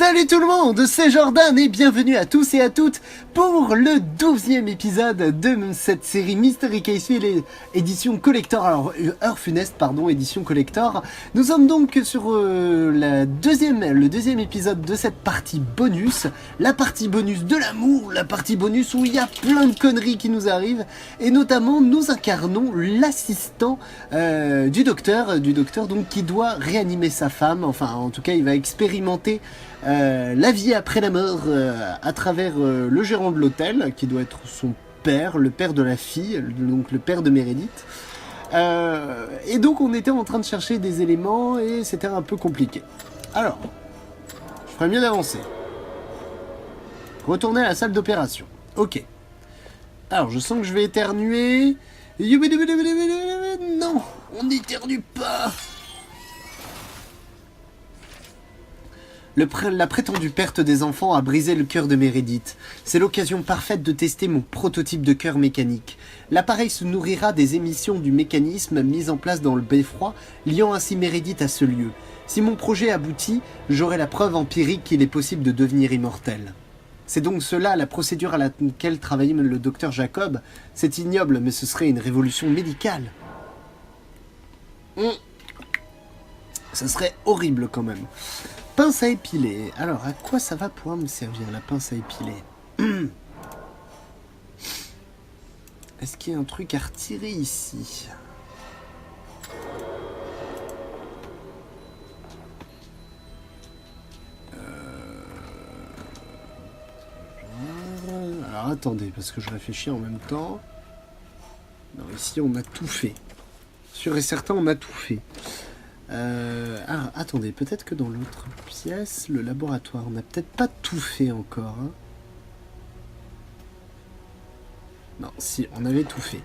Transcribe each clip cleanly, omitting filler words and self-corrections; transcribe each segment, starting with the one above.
Salut tout le monde, c'est Jordan et bienvenue à tous et à toutes pour le 12e épisode de cette série Mystery Case Files édition collector, alors heure funeste pardon, édition collector. Nous sommes donc sur le deuxième épisode de cette partie bonus, la partie bonus de l'amour, la partie bonus où il y a plein de conneries qui nous arrivent et notamment nous incarnons l'assistant du docteur donc qui doit réanimer sa femme, enfin en tout cas il va expérimenter la vie après la mort à travers le gérant de l'hôtel, qui doit être son père, le père de la fille, donc le père de Meredith. Et donc on était en train de chercher des éléments et c'était un peu compliqué. Alors, je ferais mieux d'avancer. Retourner à la salle d'opération. Ok. Alors, je sens que je vais éternuer. Non, on n'éternue pas. La prétendue perte des enfants a brisé le cœur de Meredith. C'est l'occasion parfaite de tester mon prototype de cœur mécanique. L'appareil se nourrira des émissions du mécanisme mis en place dans le beffroi, liant ainsi Meredith à ce lieu. Si mon projet aboutit, j'aurai la preuve empirique qu'il est possible de devenir immortel. C'est donc cela la procédure à laquelle travaillait le docteur Jacob. C'est ignoble, mais ce serait une révolution médicale. Ça serait horrible quand même. Pince à épiler. Alors, à quoi ça va pouvoir me servir, la pince à épiler? Est-ce qu'il y a un truc à retirer ici? Alors, attendez, parce que je réfléchis en même temps. Non, ici, on a tout fait. Sûr et certain, on a tout fait. Ah, attendez, peut-être que dans l'autre pièce, le laboratoire, on n'a peut-être pas tout fait encore. Hein. Non, si, on avait tout fait.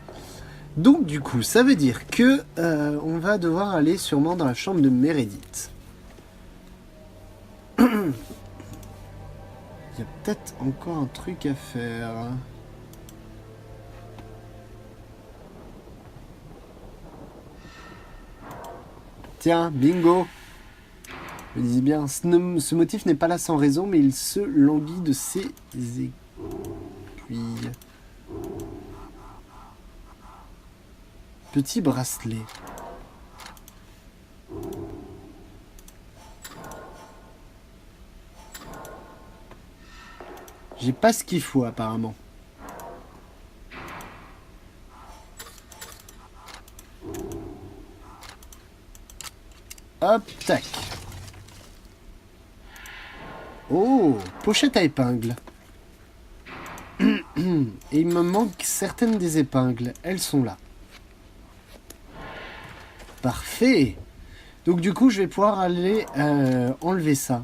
Donc, du coup, ça veut dire que on va devoir aller sûrement dans la chambre de Meredith. Il y a peut-être encore un truc à faire. Tiens, bingo. Je me disais bien, ce motif n'est pas là sans raison, mais il se languit de ses aiguilles. Petit bracelet. J'ai pas ce qu'il faut apparemment. Hop, tac. Oh, pochette à épingles. Et il me manque certaines des épingles. Elles sont là. Parfait. Donc du coup, je vais pouvoir aller enlever ça.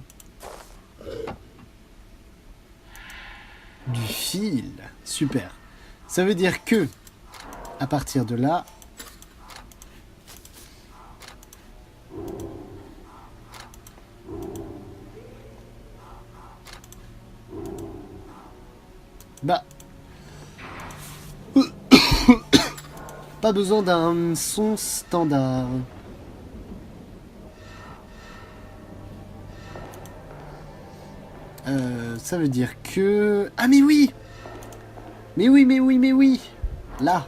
Du fil. Super. Ça veut dire que, à partir de là... Bah... Pas besoin d'un son standard. Ça veut dire que... Ah mais oui! Mais oui! Là.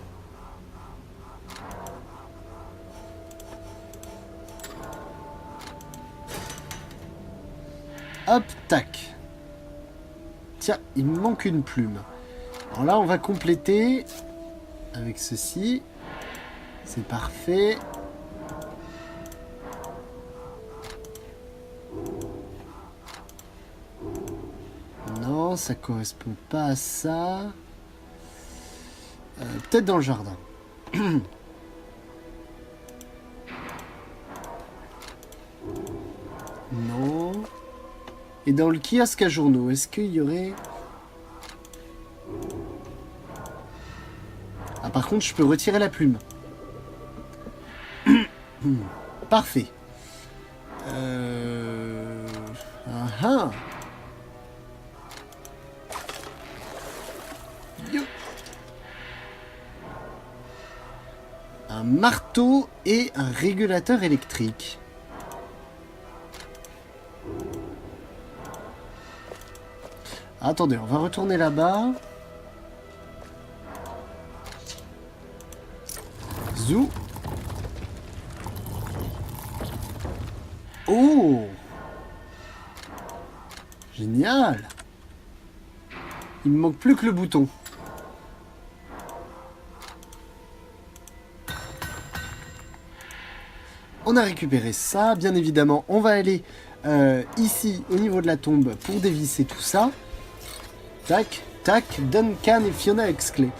Hop, tac. Tiens, il me manque une plume. Alors là, on va compléter avec ceci. C'est parfait. Non, ça correspond pas à ça. Peut-être dans le jardin. Non. Et dans le kiosque à journaux, est-ce qu'il y aurait... Ah, par contre, je peux retirer la plume. Parfait. Ah. Un marteau et un régulateur électrique. Attendez, on va retourner là-bas. Zou. Oh! Génial! Il me manque plus que le bouton. On a récupéré ça, bien évidemment. On va aller ici, au niveau de la tombe, pour dévisser tout ça. Tac, tac, Duncan et Fiona Exley.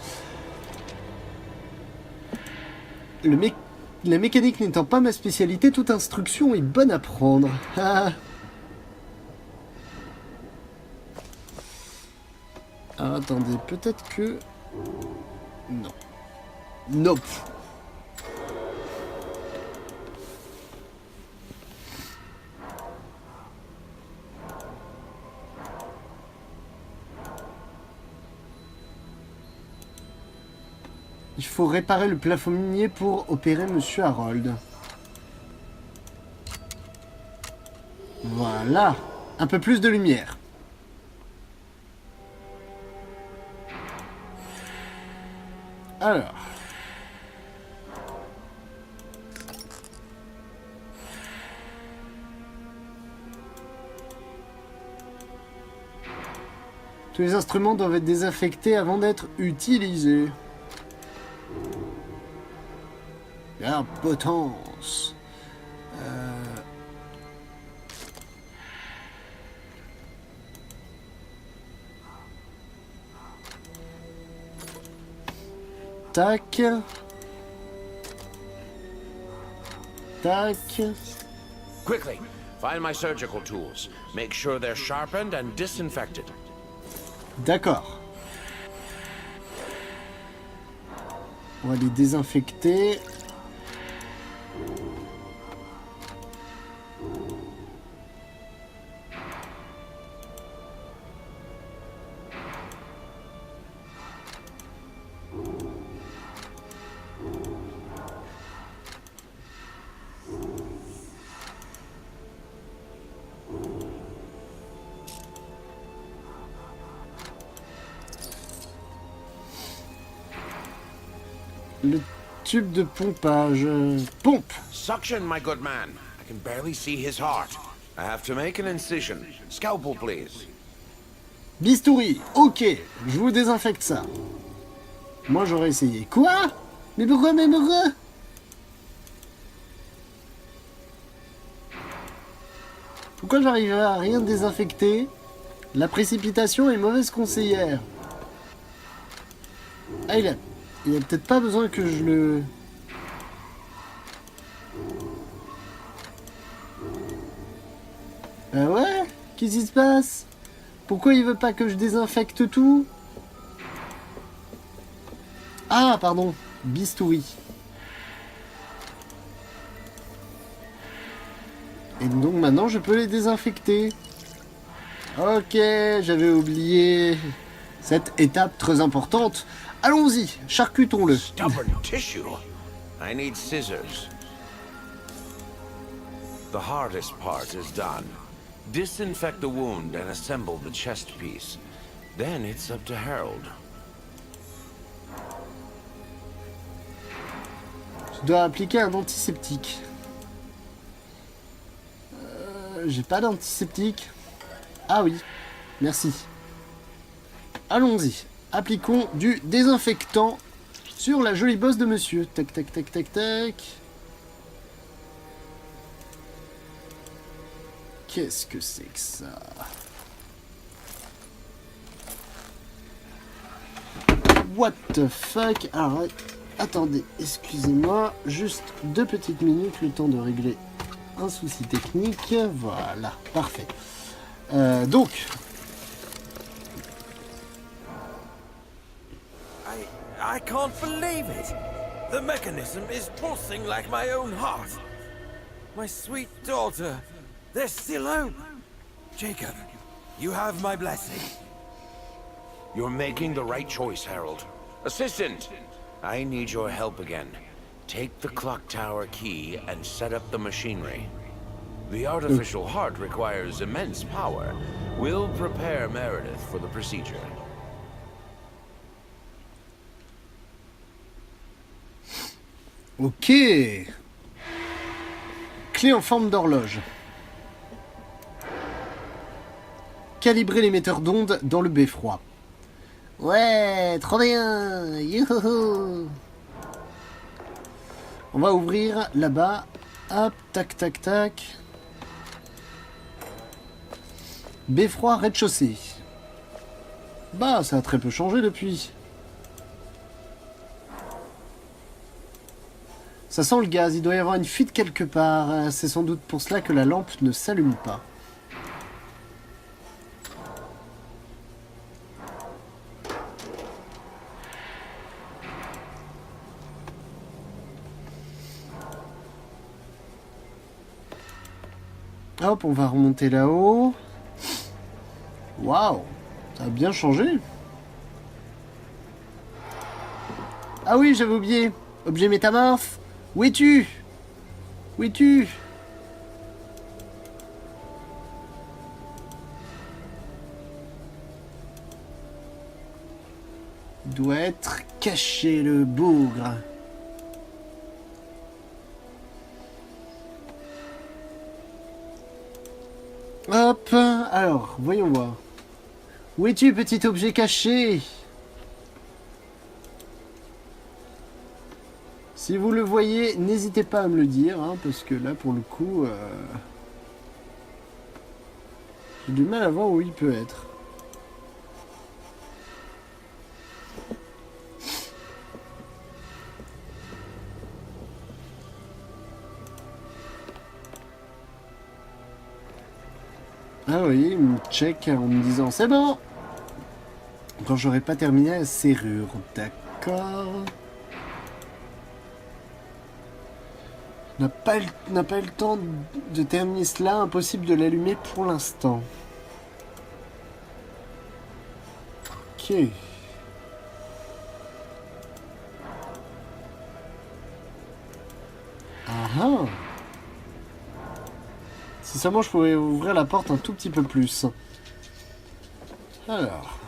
La mécanique n'étant pas ma spécialité, toute instruction est bonne à prendre. Ah. Ah, attendez, peut-être que... Non. Nope. Il faut réparer le plafond minier pour opérer Monsieur Harold. Voilà. Un peu plus de lumière. Alors. Tous les instruments doivent être désinfectés avant d'être utilisés. La potence. Tac. Tac. Quickly, find my surgical tools. Make sure they're sharpened and disinfected. D'accord. On va les désinfecter. Le tube de pompage. Pompe. Suction, my good man. I can barely see his heart. I have to make an incision. Scalpel, please. Bistouri. Ok, je vous désinfecte ça. Moi, j'aurais essayé. Quoi? Mais pourquoi? Pourquoi j'arrive à rien désinfecter? La précipitation est mauvaise conseillère. Ah, il a peut-être pas besoin que je le... Ah ouais? Qu'est-ce qui se passe? Pourquoi il veut pas que je désinfecte tout? Ah, pardon. Bistouri. Et donc maintenant, je peux les désinfecter. Ok, j'avais oublié cette étape très importante. Allons-y, charcutons-le. Stubborn tissue. I need scissors. The hardest part is done. Disinfect the wound and assemble the chest piece. Then it's up to Harold. Je dois appliquer un antiseptique. J'ai pas d'antiseptique. Ah oui, merci. Allons-y. Appliquons du désinfectant sur la jolie bosse de monsieur. Tac, tac, tac, tac, tac. Qu'est-ce que c'est que ça? What the fuck? Alors, attendez, excusez-moi. Juste 2 petites minutes, le temps de régler un souci technique. Voilà, parfait. Donc... I can't believe it! The mechanism is pulsing like my own heart. My sweet daughter, there's still hope. Jacob, you have my blessing. You're making the right choice, Harold. Assistant, I need your help again. Take the clock tower key and set up the machinery. The artificial heart requires immense power. We'll prepare Meredith for the procedure. Ok. Clé en forme d'horloge. Calibrer l'émetteur d'ondes dans le beffroi. Ouais, trop bien. Youhou. On va ouvrir là-bas. Hop, tac, tac, tac. Beffroi rez-de-chaussée. Bah, ça a très peu changé depuis. Ça sent le gaz, il doit y avoir une fuite quelque part. C'est sans doute pour cela que la lampe ne s'allume pas. Hop, on va remonter là-haut. Waouh, ça a bien changé. Ah oui, j'avais oublié. Objet métamorphe. Où es-tu? Où es-tu? Il doit être caché, le bougre. Hop, alors, voyons voir. Où es-tu, petit objet caché? Si vous le voyez, n'hésitez pas à me le dire, hein, parce que là, pour le coup, j'ai du mal à voir où il peut être. Ah oui, il me check en me disant c'est bon. Quand j'aurai pas terminé la serrure, d'accord. N'a pas eu le temps de terminer cela, impossible de l'allumer pour l'instant. Ok. Ah ah. Si seulement je pouvais ouvrir la porte un tout petit peu plus. Alors.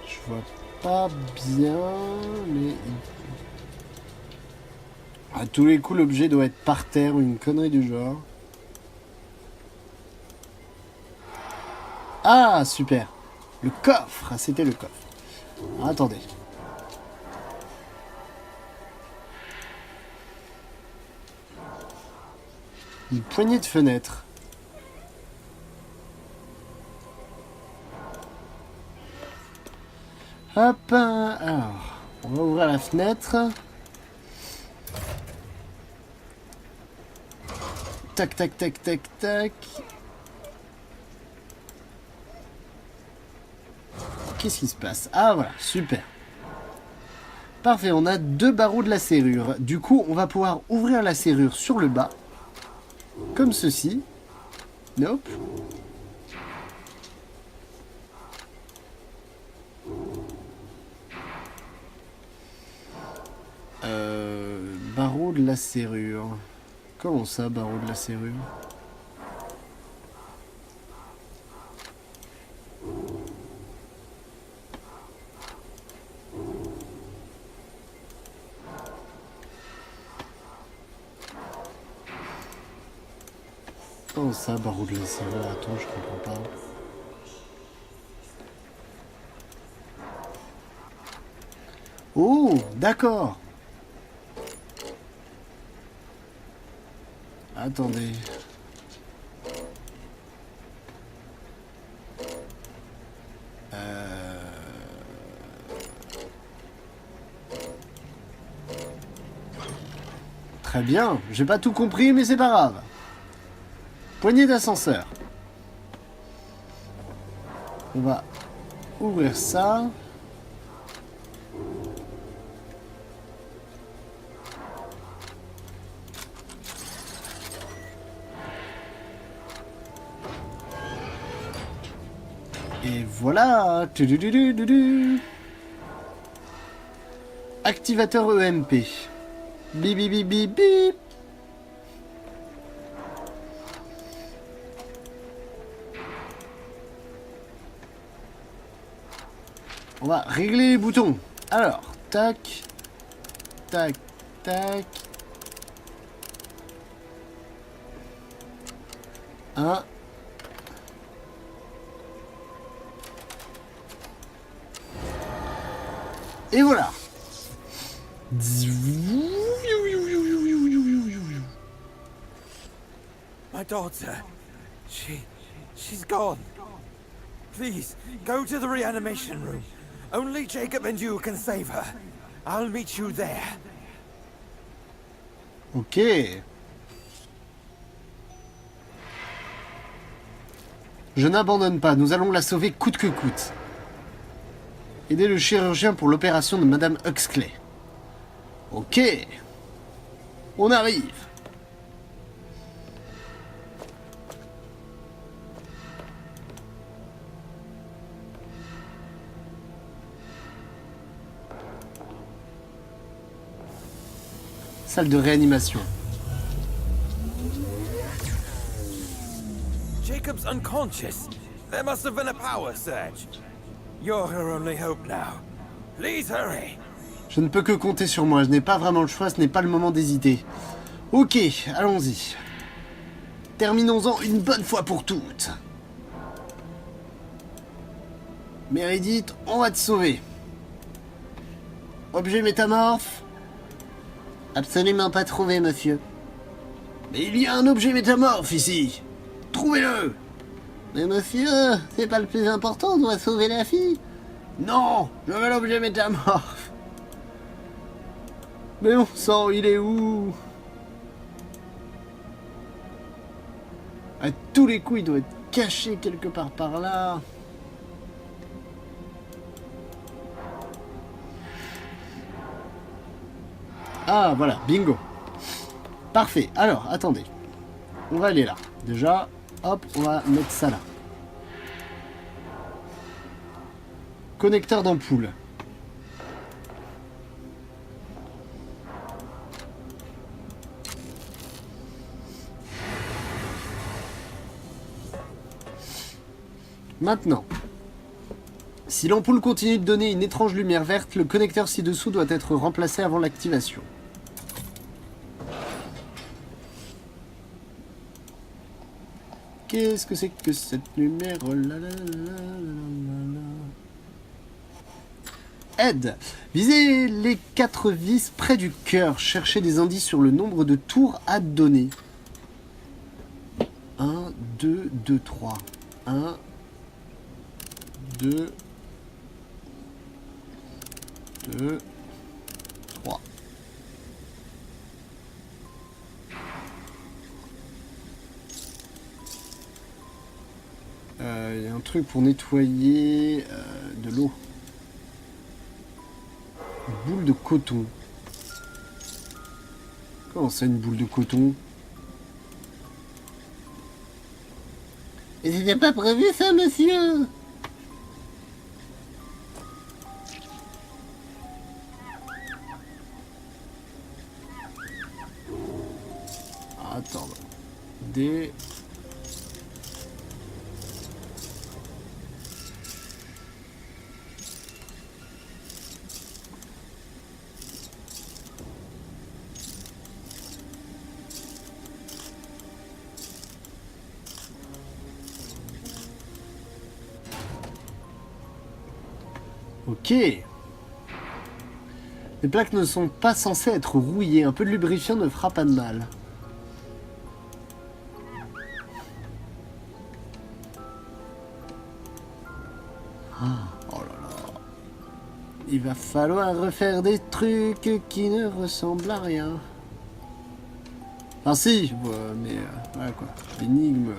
Je vois pas bien, mais... À tous les coups, l'objet doit être par terre ou une connerie du genre. Ah, super. Le coffre. Ah, c'était le coffre. Attendez. Une poignée de fenêtre. Hop. Alors, on va ouvrir la fenêtre. Tac, tac, tac, tac, tac. Qu'est-ce qui se passe? Ah, voilà, super. Parfait, on a 2 barreaux de la serrure. Du coup, on va pouvoir ouvrir la serrure sur le bas. Comme ceci. Nope. Barreau de la serrure. Comment ça, barreau de la serrure? Comment ça, barreau de la serrure? Attends, je comprends pas. Oh, d'accord. Attendez. Très bien. J'ai pas tout compris, mais c'est pas grave. Poignée d'ascenseur. On va ouvrir ça. Et voilà. Tudududududu. Activateur EMP. Bip bip bip bip bip. On va régler les boutons. Alors, tac, tac, tac. 1. Et voilà. My daughter. She's gone. Please, go to the reanimation room. Only Jacob and you can save her. I'll meet you there. Ok. Je n'abandonne pas, nous allons la sauver coûte que coûte. Aider le chirurgien pour l'opération de Madame Huxley. Ok. On arrive. Salle de réanimation. Jacob's unconscious. There must have been a power surge. You're her only hope now. Please hurry. Je ne peux que compter sur moi, je n'ai pas vraiment le choix, ce n'est pas le moment d'hésiter. Ok, allons-y. Terminons-en une bonne fois pour toutes. Meredith, on va te sauver. Objet métamorphe? Absolument pas trouvé, monsieur. Mais il y a un objet métamorphe ici. Trouvez-le. Mais monsieur, c'est pas le plus important, on doit sauver la fille. Non, je veux l'objet métamorphe. Mais on sent, il est où? À tous les coups, il doit être caché quelque part par là. Ah, voilà, bingo. Parfait. Alors, attendez. On va aller là. Déjà, hop, on va mettre ça là. Connecteur d'ampoule. Maintenant, si l'ampoule continue de donner une étrange lumière verte, le connecteur ci-dessous doit être remplacé avant l'activation. Qu'est-ce que c'est que cette lumière? Aide. Visez les 4 vis près du cœur. Cherchez des indices sur le nombre de tours à donner. 1, 2, 2, 3. 1, 2, 2, 3. Il y a un truc pour nettoyer de l'eau. Une boule de coton. Comment ça, une boule de coton? Et c'était pas prévu ça, monsieur? Attends. Des... Ok. Les plaques ne sont pas censées être rouillées. Un peu de lubrifiant ne fera pas de mal. Oh là là. Il va falloir refaire des trucs qui ne ressemblent à rien. Enfin si, mais voilà quoi. L'énigme...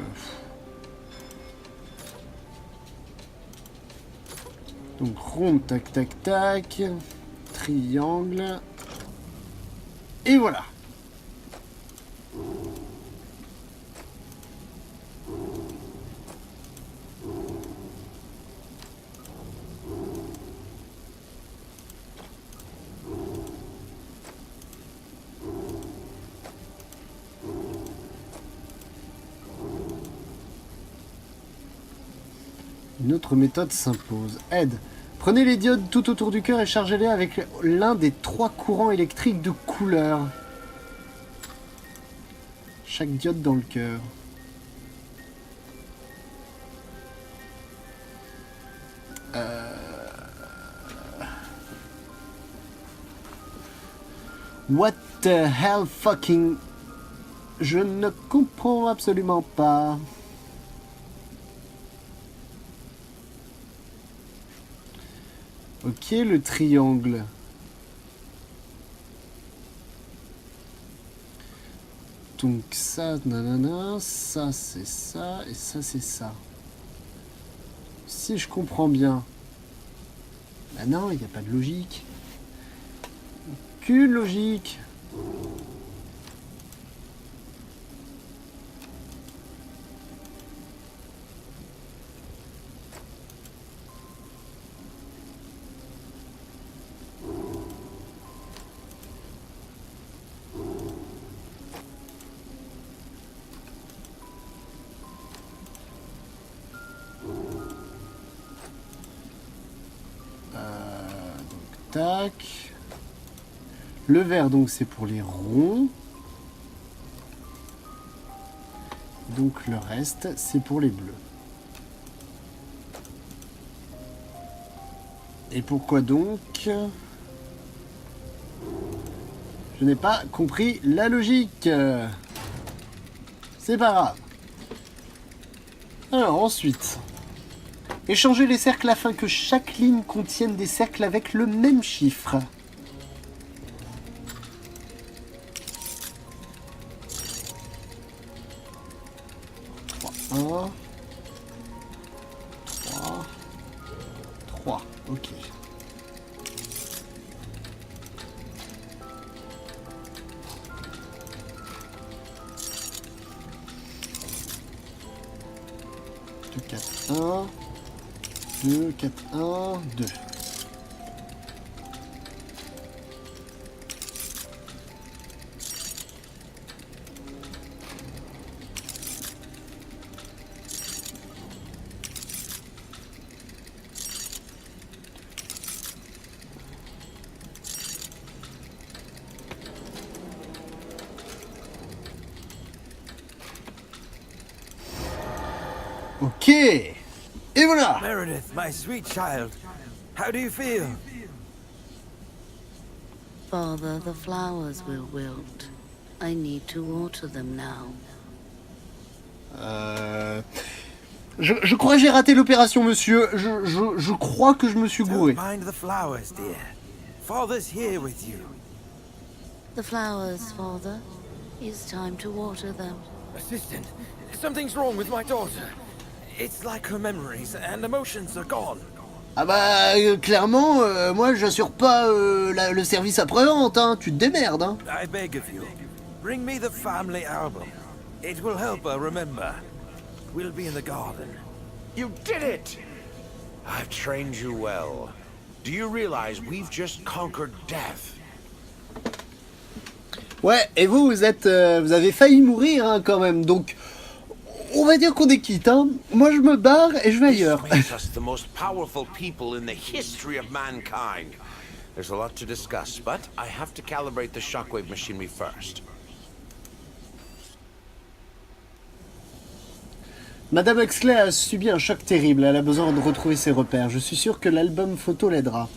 Donc rond, tac, tac, tac. Triangle. Et voilà. Une autre méthode s'impose. Aide. Prenez les diodes tout autour du cœur et chargez-les avec l'un des 3 courants électriques de couleur. Chaque diode dans le cœur. What the hell fucking... Je ne comprends absolument pas. Ok, le triangle. Donc ça, nanana, ça c'est ça, et ça c'est ça. Si je comprends bien. Bah non, il n'y a pas de logique. Aucune logique. Tac. Le vert, donc, c'est pour les ronds. Donc, le reste, c'est pour les bleus. Et pourquoi donc? Je n'ai pas compris la logique. C'est pas grave. Alors, ensuite... Échanger les cercles afin que chaque ligne contienne des cercles avec le même chiffre. Un, 3, ok. Deux, 4, 1. 2, 4, 1, 2. Ok. Et voilà. Meredith, my sweet child, how do you feel? Father, the flowers will wilt. I need to water them now. Je crois que j'ai raté l'opération, monsieur. Je crois que je me suis gouré. Don't mind the flowers, dear. Father's here with you. The flowers, Father. It's time to water them. Assistant, something's wrong with my daughter. It's like her memories and emotions are gone. Ah bah, clairement, moi, j'assure pas le service après-vente, hein. Tu te démerdes, hein. I beg of you, bring me the family album. It will help her remember. We'll be in the garden. You did it! I've trained you well. Do you realize we've just conquered death? Ouais, et vous avez failli mourir, hein, quand même, donc... On va dire qu'on est quitte, hein. Moi, je me barre et je vais ailleurs. This makes us the most powerful people in the history of mankind. There's a lot to discuss, but I have to calibrate the shockwave machinery first. Madame Huxley a subi un choc terrible. Elle a besoin de retrouver ses repères. Je suis sûr que l'album photo l'aidera.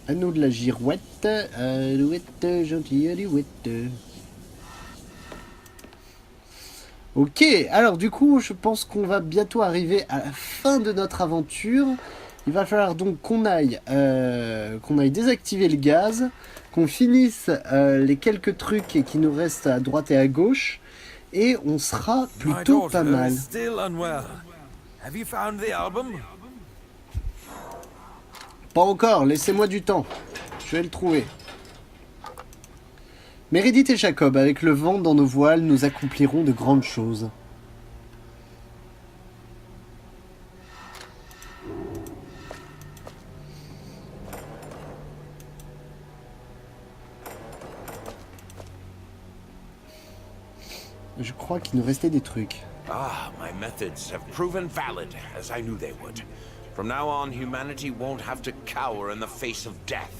Anneau de la girouette. Alouette, gentille alouette. Ok, alors du coup, je pense qu'on va bientôt arriver à la fin de notre aventure. Il va falloir donc qu'on aille désactiver le gaz, qu'on finisse les quelques trucs qui nous restent à droite et à gauche, et on sera My plutôt daughter pas mal. is still unwell. Have you found the album? Pas encore, laissez-moi du temps. Je vais le trouver. Meredith et Jacob, avec le vent dans nos voiles, nous accomplirons de grandes choses. Je crois qu'il nous restait des trucs. Ah, my methods have proven valid, as I knew they would. From now on, humanity won't have to cower in the face of death.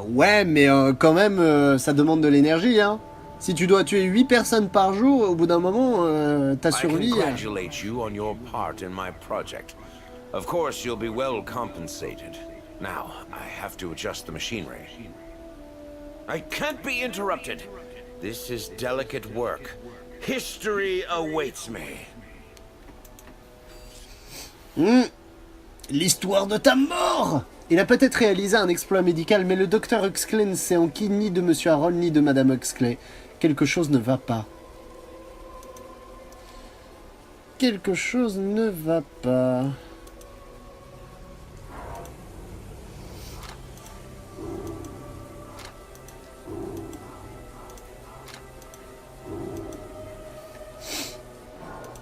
Ouais, mais quand même, ça demande de l'énergie, hein. Si tu dois tuer 8 personnes par jour, au bout d'un moment, ta I survie... congratulate you on your part in my project. Of course, you'll be well compensated. Now, I have to adjust the machinery. I can't be interrupted. This is delicate work. History awaits me. L'histoire de ta mort! Il a peut-être réalisé un exploit médical, mais le docteur Huxley ne sait en qui ni de Monsieur Harold ni de Madame Huxley. Quelque chose ne va pas. Quelque chose ne va pas.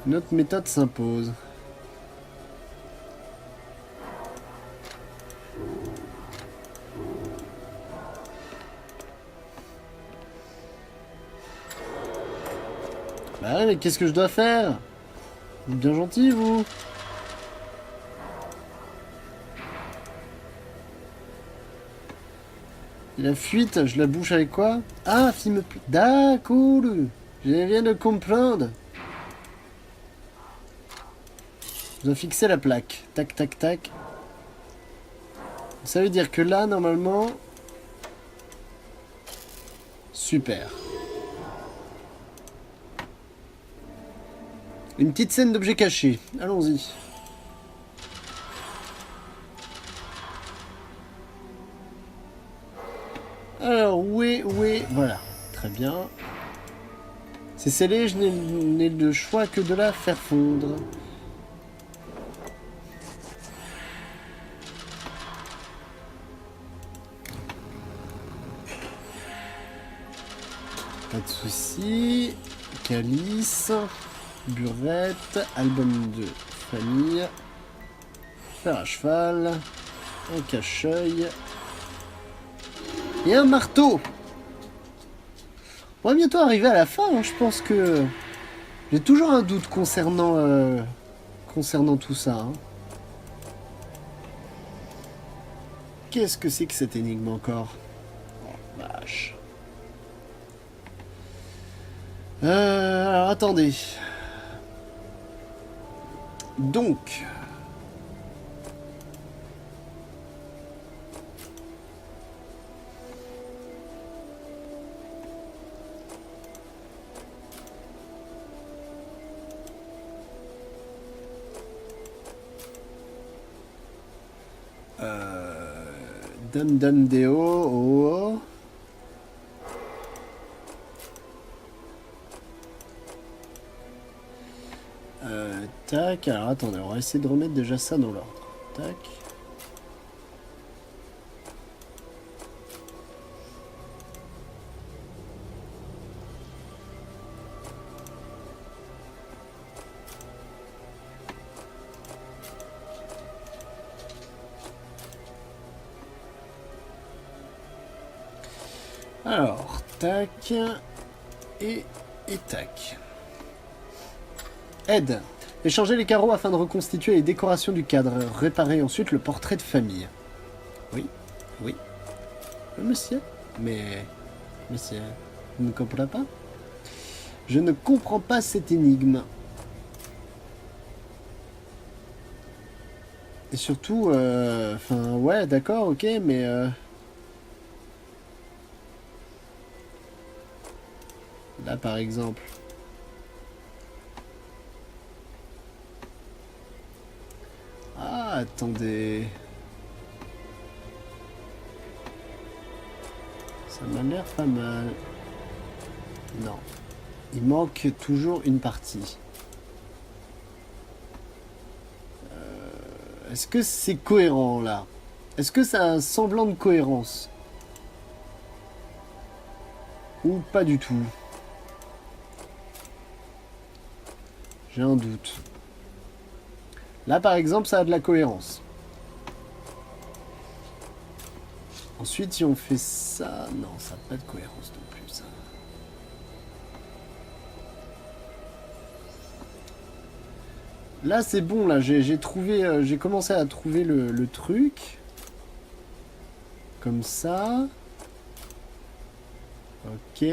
Notre méthode s'impose. Bah ouais, mais qu'est-ce que je dois faire? Vous êtes bien gentil, vous. Et la fuite, je la bouche avec quoi? Ah, film... D'accord. Je viens de comprendre. Je dois fixer la plaque. Tac, tac, tac. Ça veut dire que là, normalement... Super. Une petite scène d'objets cachés. Allons-y. Alors, oui, voilà. Très bien. C'est scellé, je n'ai le choix que de la faire fondre. Pas de soucis. Calice. Burette, album de famille, fer à cheval, un cache-œil et un marteau. On va bientôt arriver à la fin, hein. Je pense que j'ai toujours un doute concernant tout ça. Hein. Qu'est-ce que c'est que cette énigme encore? Oh, vache. Alors attendez. Donc, Dame Dame Deo, oh. Tac, alors attendez, on va essayer de remettre déjà ça dans l'ordre. Tac. Alors, tac, et tac. Aide. Échanger les carreaux afin de reconstituer les décorations du cadre. Réparer ensuite le portrait de famille. Oui, oui. Monsieur, mais... Monsieur, vous ne comprenez pas? Je ne comprends pas cette énigme. Et surtout, enfin, ouais, d'accord, ok, mais... Là, par exemple... Ah, attendez... Ça m'a l'air pas mal. Non. Il manque toujours une partie. Est-ce que c'est cohérent, là? Est-ce que ça a un semblant de cohérence? Ou pas du tout? J'ai un doute. Là, par exemple, ça a de la cohérence. Ensuite, si on fait ça... Non, ça n'a pas de cohérence non plus, ça. Là, c'est bon, là, j'ai trouvé, j'ai commencé à trouver le truc. Comme ça. Ok.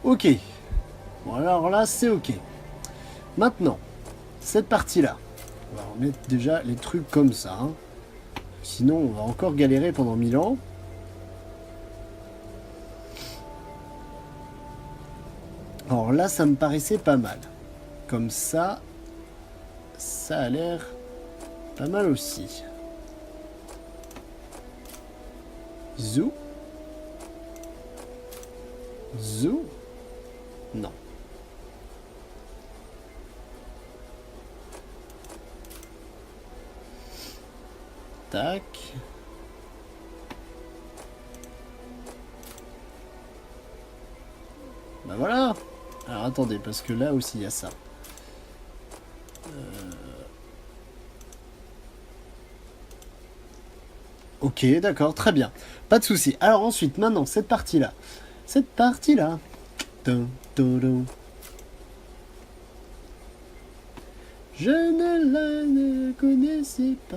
Ok. Bon, alors là, c'est ok. Maintenant, cette partie-là. On va remettre déjà les trucs comme ça. Hein. Sinon, on va encore galérer pendant 1000 ans. Alors là, ça me paraissait pas mal. Comme ça, ça a l'air pas mal aussi. Zou. Zou. Non. Tac. Bah voilà. Alors attendez, parce que là aussi il y a ça. Ok, d'accord, très bien. Pas de souci. Alors ensuite, maintenant, cette partie-là. Cette partie-là. Dun, dun, dun. Je ne la connaissais pas.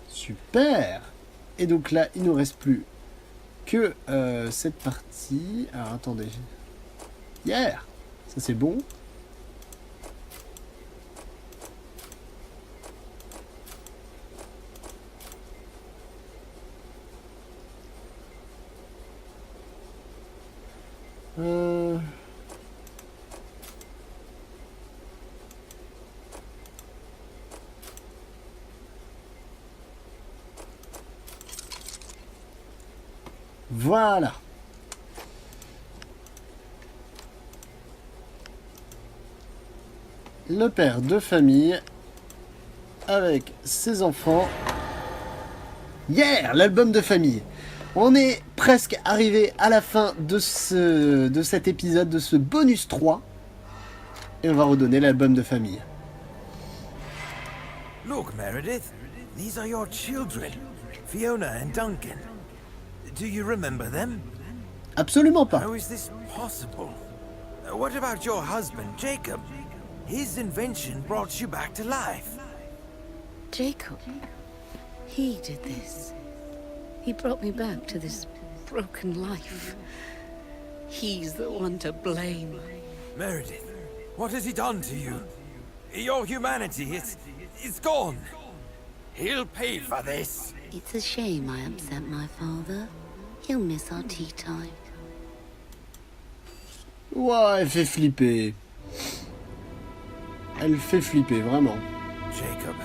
Super. Et donc là, il nous reste plus que cette partie. Alors attendez. Yeah. Ça c'est bon. Voilà. Le père de famille avec ses enfants. Yeah, l'album de famille. On est presque arrivé à la fin de cet épisode, de ce bonus 3. Et on va redonner l'album de famille. Look, Meredith, these are your children, Fiona and Duncan. Do you remember them? Absolument pas. How is this possible? What about your husband, Jacob? His invention brought you back to life. Jacob, he did this. He brought me back to this broken life. He's the one to blame. Meredith, what has he done to you? Your humanity, it's gone. He'll pay for this. It's a shame I upset my father. He'll miss our tea time. Ouah, elle fait flipper. Elle fait flipper, vraiment. Jacob,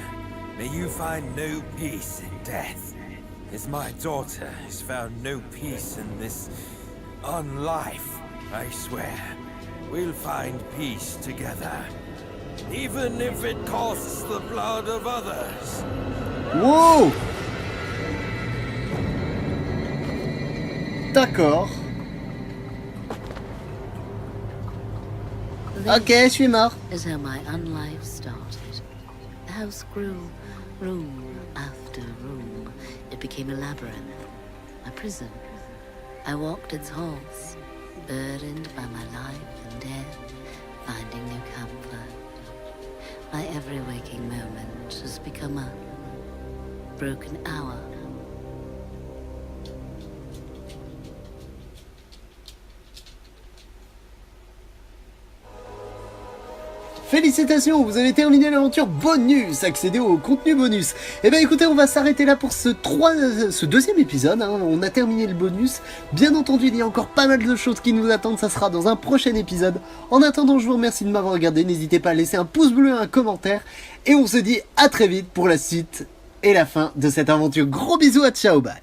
may you find no peace in death, as my daughter has found no peace in this unlife. I swear, we'll find peace together, even if it costs the blood of others. Wow! D'accord. Ok, je suis mort. Is how my unlife started. The house grew, room after room. It became a labyrinth, a prison. I walked its halls, burdened by my life and death, finding new comfort. My every waking moment has become a broken hour. Félicitations, vous avez terminé l'aventure bonus, accédez au contenu bonus. Et ben écoutez, on va s'arrêter là pour ce deuxième épisode, hein. On a terminé le bonus. Bien entendu, il y a encore pas mal de choses qui nous attendent, ça sera dans un prochain épisode. En attendant, je vous remercie de m'avoir regardé, n'hésitez pas à laisser un pouce bleu et un commentaire. Et on se dit à très vite pour la suite et la fin de cette aventure. Gros bisous, à ciao, bye.